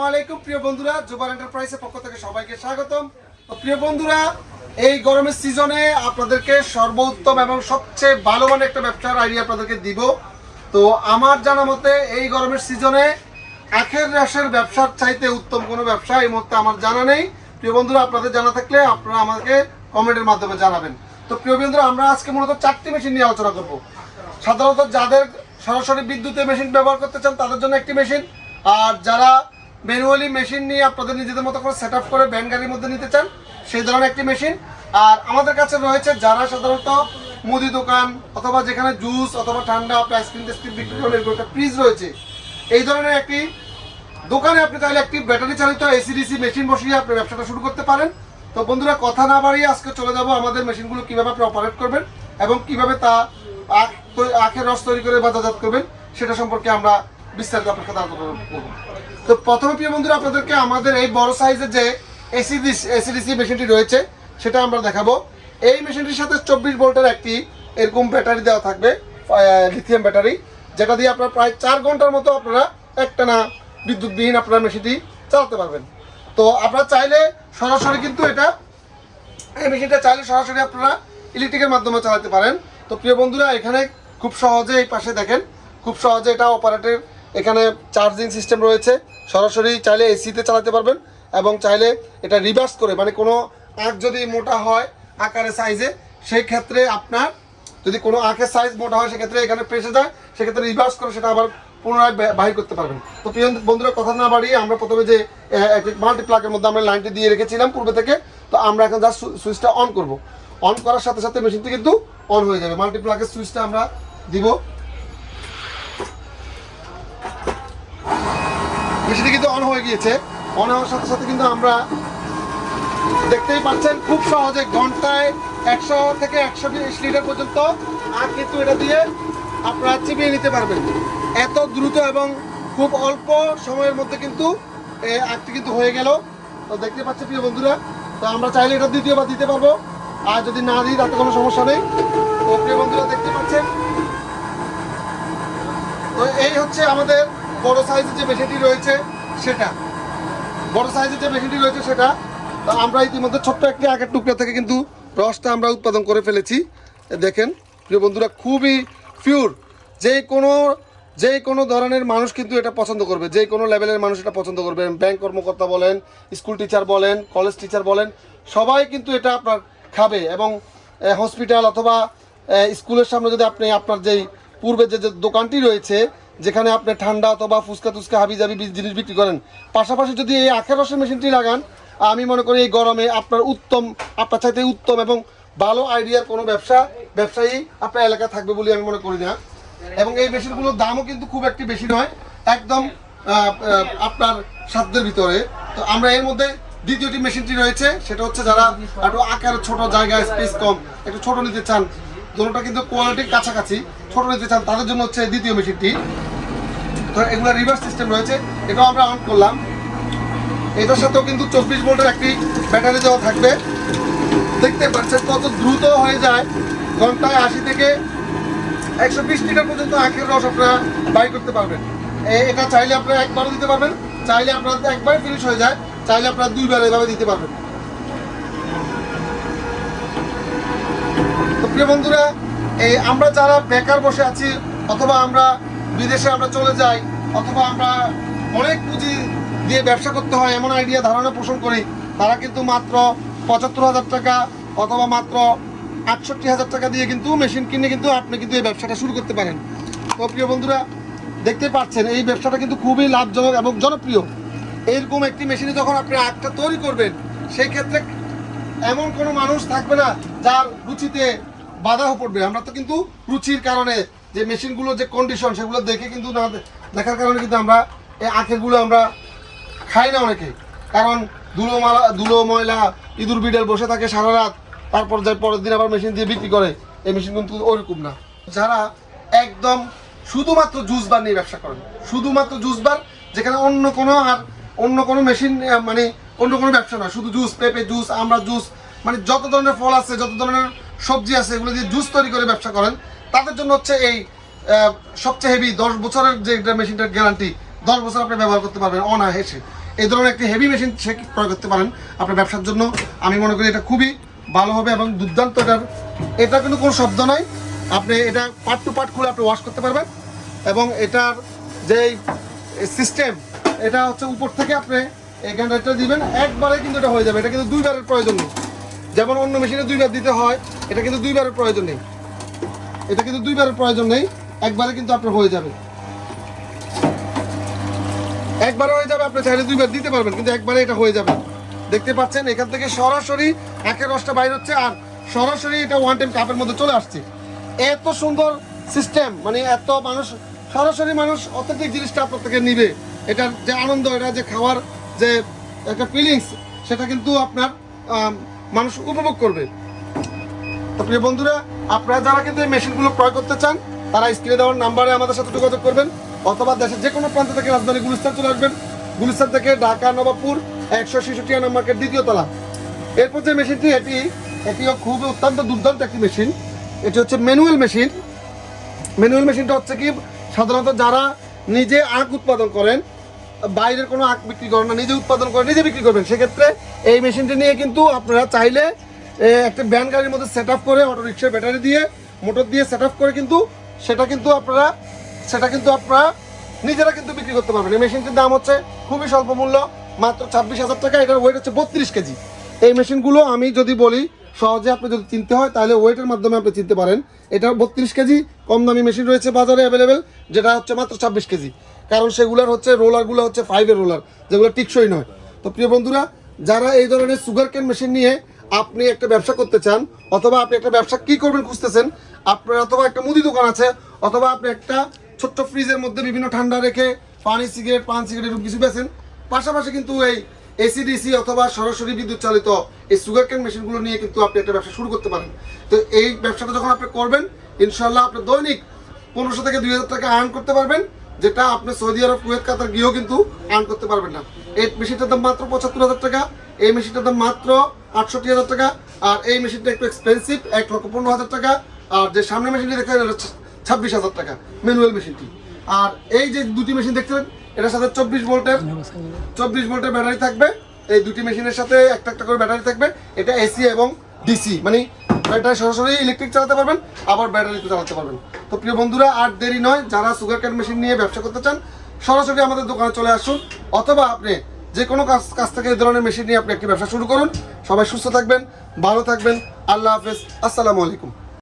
আসসালামু আলাইকুম প্রিয় বন্ধুরা, জুবার এন্টারপ্রাইজের পক্ষ থেকে সবাইকে স্বাগতম। তো প্রিয় বন্ধুরা, এই গরমের সিজনে আপনাদেরকে সর্বোত্তম এবং সবচেয়ে ভালো মানের একটা ব্যবসার আইডিয়া আপনাদেরকে দিব। তো আমার জানা মতে এই গরমের সিজনে আখের রসের ব্যবসার চাইতে উত্তম কোনো ব্যবসা এই মুহূর্তে আমার জানা নেই। প্রিয় বন্ধুরা, আপনাদের জানা থাকলে আপনারা আমাকে কমেন্টের মাধ্যমে জানাবেন। তো প্রিয় বন্ধুরা, আমরা আজকে মূলত 4টি মেশিন নিয়ে আলোচনা করব। সাধারণত যাদের সরাসরি বিদ্যুতের মেশিন ব্যবহার করতে চান তাদের জন্য একটি মেশিন, আর যারা ম্যানুয়ালি মেশিন নিয়ে আপনাদের নিজেদের মতো করে সেট আপ করে ভ্যান গাড়ির মধ্যে নিতে চান সেই ধরনের একটি মেশিন। আর আমাদের কাছে রয়েছে যারা সাধারণত মুদি দোকান অথবা যেখানে জুস অথবা ঠান্ডা আইসক্রিম টেস্ক্রিম বিক্রি করেন, এরকম একটা ফ্রিজ রয়েছে। এই ধরনের একটি দোকানে আপনি তাহলে একটি ব্যাটারি চালিত এসিডিসি মেশিন বসিয়ে আপনি ব্যবসাটা শুরু করতে পারেন। তো বন্ধুরা, কথা না বাড়িয়ে আজকে চলে যাব আমাদের মেশিনগুলো কীভাবে আপনি অপারেট করবেন এবং কীভাবে তা আখের রস তৈরি করে বাজারজাত করবেন সেটা সম্পর্কে আমরা বিস্তারিত আপনার সাথে আলোচনা করব। তো প্রথমে প্রিয় বন্ধুরা, আপনাদেরকে আমাদের এই বড় সাইজের যে এসিডিসি মেশিনটি রয়েছে সেটা আমরা দেখাবো। এই মেশিনটির সাথে 24 ভোল্টের একটি এরকম ব্যাটারি দেওয়া থাকবে, লিথিয়াম ব্যাটারি, যেটা দিয়ে আপনারা প্রায় 4 ঘন্টার মতো আপনারা একটানা বিদ্যুৎবিহীন আপনারা মেশিনটি চালাতে পারবেন। তো আপনারা চাইলে সরাসরি কিন্তু এই মেশিনটা চাইলে সরাসরি আপনারা ইলেকট্রিকের মাধ্যমে চালাতে পারেন। তো প্রিয় বন্ধুরা, এখানে খুব সহজে এই পাশে দেখেন, খুব সহজে এটা অপারেটের এখানে চার্জিং সিস্টেম রয়েছে। সরাসরি চাইলে এসিতে চালাতে পারবেন এবং চাইলে এটা রিভার্স করে, মানে কোনো আখ যদি মোটা হয় আকারের সাইজে, সেই ক্ষেত্রে আপনার যদি কোনো আখের সাইজ মোটা হয় সেক্ষেত্রে এখানে প্রেসে যায়, সেক্ষেত্রে রিভার্স করে সেটা আবার পুনরায় বাহির করতে পারবেন। তো প্রিয় বন্ধুরা, কথা না বাড়িয়ে আমরা প্রথমে যে মাল্টি প্লাগের মধ্যে আমরা লাইনটি দিয়ে রেখেছিলাম পূর্বে থেকে, তো আমরা এখন জাস্ট সুইচটা অন করব। অন করার সাথে সাথে মেশিনটি কিন্তু অন হয়ে যাবে। মাল্টি প্লাগের সুইচটা আমরা দিব, মেশিনটি কিন্তু অন হয়ে গিয়েছে। অন হওয়ার সাথে সাথে কিন্তু আমরা দেখতেই পাচ্ছেন খুব সহজে ঘন্টায় 100 থেকে 120 লিটার পর্যন্ত আখ কিন্তু এটা দিয়ে আপনারা চিবিয়ে নিতে পারবেন। এত দ্রুত এবং খুব অল্প সময়ের মধ্যে কিন্তু আখটি কিন্তু হয়ে গেল। তো দেখতে পাচ্ছি প্রিয় বন্ধুরা, তো আমরা চাইলে এটা দ্বিতীয়বার দিতে পারবো, আর যদি না দিই তাতে কোনো সমস্যা নেই। তো প্রিয় বন্ধুরা, দেখতে পাচ্ছেন, তো এই হচ্ছে আমাদের বড় সাইজের যে মেশিনটি রয়েছে সেটা। বড় সাইজের যে মেশিনটি রয়েছে সেটা, তো আমরা ইতিমধ্যে ছোট্ট একটি আখের টুকরা থেকে কিন্তু রসটা আমরা উৎপাদন করে ফেলেছি। দেখেন প্রিয় বন্ধুরা, খুবই পিওর। যে কোনো ধরনের মানুষ কিন্তু এটা পছন্দ করবে, যে কোনো লেভেলের মানুষ এটা পছন্দ করবে। ব্যাংক কর্মকর্তা বলেন, স্কুল টিচার বলেন, কলেজ টিচার বলেন, সবাই কিন্তু এটা আপনার খাবে। এবং হসপিটাল অথবা স্কুলের সামনে যদি আপনি আপনার যেই পূর্বে যে দোকানটি রয়েছে যেখানে আপনি ঠান্ডা অথবা ফুচকা তুচকা হাবিজাবি জিনিস বিক্রি করেন, পাশাপাশি যদি এই আখের রসের মেশিনটি লাগান, আমি মনে করি এই গরমে আপনার চাইতে উত্তম এবং ভালো আইডিয়ার কোনো ব্যবসায়ী আপনার এলাকায় থাকবে বলে আমি মনে করি না। এবং এই মেশিনগুলোর দামও কিন্তু খুব একটি বেশি নয়, একদম আপনার সাধ্যের ভিতরে। তো আমরা এর মধ্যে দ্বিতীয়টি মেশিনটি রয়েছে, সেটা হচ্ছে যারা একটু আকার ছোট, জায়গায় স্পেস কম, একটু ছোট নিতে চান, দুটোটা কিন্তু কোয়ালিটির কাছাকাছি, ছোট নিতে চান, তাদের জন্য হচ্ছে দ্বিতীয় মেশিনটি। তো এগুলো রিভার্স সিস্টেম রয়েছে, এটাও আমরা অন করলাম। এটার সাথেও কিন্তু 24 ভোল্টের একটি ব্যাটারি দেওয়া থাকবে। দেখতে পাচ্ছেন কত দ্রুত হয়ে যায়, ঘন্টায় 80 থেকে 120 লিটার পর্যন্ত আখের রস আপনারা বাই করতে পারবেন। এটা চাইলে আপনারা একবারও দিতে পারবেন, চাইলে আপনারা একবারে ফিনিশ হয়ে যায়, চাইলে আপনারা 2বার এভাবে দিতে পারবেন। তো প্রিয় বন্ধুরা, আমরা যারা বেকার বসে আছি অথবা আমরা বিদেশে আমরা চলে যাই অথবা আমরা অনেক পুঁজি দিয়ে ব্যবসা করতে হয় এমন আইডিয়া ধারণা পোষণ করি, তারা কিন্তু মাত্র 75,000 টাকা অথবা মাত্র 68,000 টাকা দিয়ে কিন্তু মেশিন কিনে কিন্তু আপনি কিন্তু এই ব্যবসাটা শুরু করতে পারেন। তো প্রিয় বন্ধুরা, দেখতে পাচ্ছেন এই ব্যবসাটা কিন্তু খুবই লাভজনক এবং জনপ্রিয়। এইরকম একটি মেশিনে যখন আপনি আখটা তৈরি করবেন, সেই ক্ষেত্রে এমন কোনো মানুষ থাকবে না যার রুচিতে বাধা পড়বে। আমরা তো কিন্তু রুচির কারণে যে মেশিনগুলোর যে কন্ডিশন সেগুলো দেখে কিন্তু না দেখার কারণে কিন্তু আমরা এই আখেরগুলো আমরা খাই না অনেকে, কারণ ধুলো ময়লা ইঁদুর বিড়াল বসে থাকে সারা রাত, তারপর যাই পরের দিন আবার মেশিন দিয়ে বিক্রি করে। এই মেশিন কিন্তু ওইরকম না। যারা একদম শুধুমাত্র জুস বার নিয়ে ব্যবসা করেন, শুধুমাত্র জুস বার, যেখানে অন্য কোনো মেশিন মানে অন্য কোনো ব্যবসা না, শুধু জুস, পেঁপে জুস, আমরা জুস, মানে যত ধরনের ফল আছে, যত ধরনের সবজি আছে, এগুলো দিয়ে জুস তৈরি করে ব্যবসা করেন, তাদের জন্য হচ্ছে এই সবচেয়ে হেভি 10 বছরের যে মেশিনটার গ্যারান্টি, 10 বছর আপনি ব্যবহার করতে পারবেন অনায়াসে। এই ধরনের একটি হেভি মেশিন সে ক্রয় করতে পারেন আপনার ব্যবসার জন্য। আমি মনে করি এটা খুবই ভালো হবে এবং দুর্দান্ত। এটা কিন্তু কোনো শব্দ নয়, আপনি এটা পার্ট টু পার্ট খুলে আপনি ওয়াশ করতে পারবেন। এবং এটার যে সিস্টেম, এটা হচ্ছে উপর থেকে আপনি এখানে এটা দিবেন, একবারে কিন্তু এটা হয়ে যাবে। এটা কিন্তু দুইবারের প্রয়োজন নেই, যেমন অন্য মেশিনে দুইবার দিতে হয়, এটা কিন্তু দুইবারের প্রয়োজন নেই। এটা কিন্তু দুইবারের প্রয়োজন নেই, একবারে কিন্তু আপনার হয়ে যাবে। একবারে হয়ে যাবে, আপনি চাইলে দুইবার দিতে পারবেন, কিন্তু একবারে এটা হয়ে যাবে। দেখতে পাচ্ছেন এখান থেকে সরাসরি একের রসটা বাইর হচ্ছে আর সরাসরি এটা ওয়ান টাইম কাপের মধ্যে চলে আসছে। এত সুন্দর সিস্টেম, মানে এত মানুষ সরাসরি মানুষ অথেন্টিক জিনিসটা আপনার থেকে নিবে। এটার যে আনন্দ, এটা যে খাওয়ার যে একটা ফিলিংস, সেটা কিন্তু আপনার মানুষ উপভোগ করবে। তো প্রিয় বন্ধুরা, আপনারা যারা কিন্তু এই মেশিনগুলো ক্রয় করতে চান তারা স্ক্রিনে দেওয়ার নাম্বারে আমাদের সাথে যোগাযোগ করবেন, অথবা দেশের যে কোনো প্রান্ত থেকে রাজধানী গুলিস্তান চলে আসবেন। গুলিস্তান থেকে ঢাকা নবাবপুর 166 নম্বর মার্কেট, দ্বিতীয় তলা। এরপর যে মেশিনটি, এটিও খুব অত্যন্ত দুর্দান্ত একটি মেশিন। এটি হচ্ছে ম্যানুয়াল মেশিন। ম্যানুয়াল মেশিনটা হচ্ছে কি, সাধারণত যারা নিজে আখ উৎপাদন করেন, বাইরের কোনো আখ বিক্রি করেন না, নিজে উৎপাদন করে নিজে বিক্রি করবেন, সেক্ষেত্রে এই মেশিনটি নিয়ে কিন্তু আপনারা চাইলে একটা ভ্যান গাড়ির মধ্যে সেট আপ করে অটো রিক্সার ব্যাটারি দিয়ে মোটর দিয়ে সেট আপ করে কিন্তু সেটা কিন্তু আপনারা নিজেরা কিন্তু বিক্রি করতে পারবেন। এই মেশিনটির দাম হচ্ছে খুবই স্বল্প মূল্য, মাত্র 26,000 টাকা। এটার ওয়েট হচ্ছে 32 কেজি। এই মেশিনগুলো আমি যদি বলি সহজে আপনি যদি চিনতে হয় তাহলে ওয়েটের মাধ্যমে আপনি চিনতে পারেন। এটা 32 কেজি। কম দামি মেশিন রয়েছে বাজারে অ্যাভেলেবেল, যেটা হচ্ছে মাত্র 26 কেজি। কারণ সেগুলোর হচ্ছে রোলারগুলো হচ্ছে 5-এর রোলার, যেগুলো টিকসই নয়। তো প্রিয় বন্ধুরা, যারা এই ধরনের সুগার কেন মেশিন নিয়ে আপনি একটা ব্যবসা করতে চান, অথবা আপনি একটা ব্যবসা কি করবেন খুঁজতেছেন, আপনার অথবা একটা মুদি দোকান আছে, অথবা আপনি একটা ছোট্ট ফ্রিজের মধ্যে বিভিন্ন ঠান্ডা রেখে পান সিগারেট এরকম কিছু বেছেন, পাশাপাশি কিন্তু এই এসিডিসি অথবা সরাসরি বিদ্যুৎ চালিত এই সুগার কেন মেশিনগুলো নিয়ে কিন্তু আপনি একটা ব্যবসা শুরু করতে পারেন। তো এই ব্যবসাটা যখন আপনি করবেন, ইনশাল্লাহ আপনি দৈনিক 1500 থেকে 2000 টাকা আর্ন করতে পারবেন, যেটা আপনি সৌদি আরব, কুয়েত, কাতার গিয়েও কিন্তু আর্ন করতে পারবেন না। এই মেশিনটার দাম মাত্র 75,000 টাকা, এই মেশিনটার দাম মাত্র 68,000 টাকা। আর এই মেশিনটা একটু এক্সপেন্সিভ, 1,15,000 টাকা। আর যে সামনে মেশিনটি দেখতে 26,000 টাকা ম্যানুয়াল মেশিনটি। আর এই যে দুটি মেশিন দেখছেন, এটার সাথে 24 ভোল্টের ব্যাটারি থাকবে। এই দুটি মেশিনের সাথে একটা একটা করে ব্যাটারি থাকবে। এটা এসি এবং ডিসি, মানে ব্যাটারি সরাসরি ইলেকট্রিক চালাতে পারবেন, আবার ব্যাটারিতে চালাতে পারবেন। তো প্রিয় বন্ধুরা, আর দেরি নয়, যারা সুগার কেন মেশিন নিয়ে ব্যবসা করতে চান সরাসরি আমাদের দোকানে চলে আসুন, অথবা আপনি যে কোনো কাছ থেকে এই ধরনের মেশিন নিয়ে আপনি একটি ব্যবসা শুরু করুন। সবাই সুস্থ থাকবেন, ভালো থাকবেন। আল্লাহ হাফেজ, আসসালামু আলাইকুম।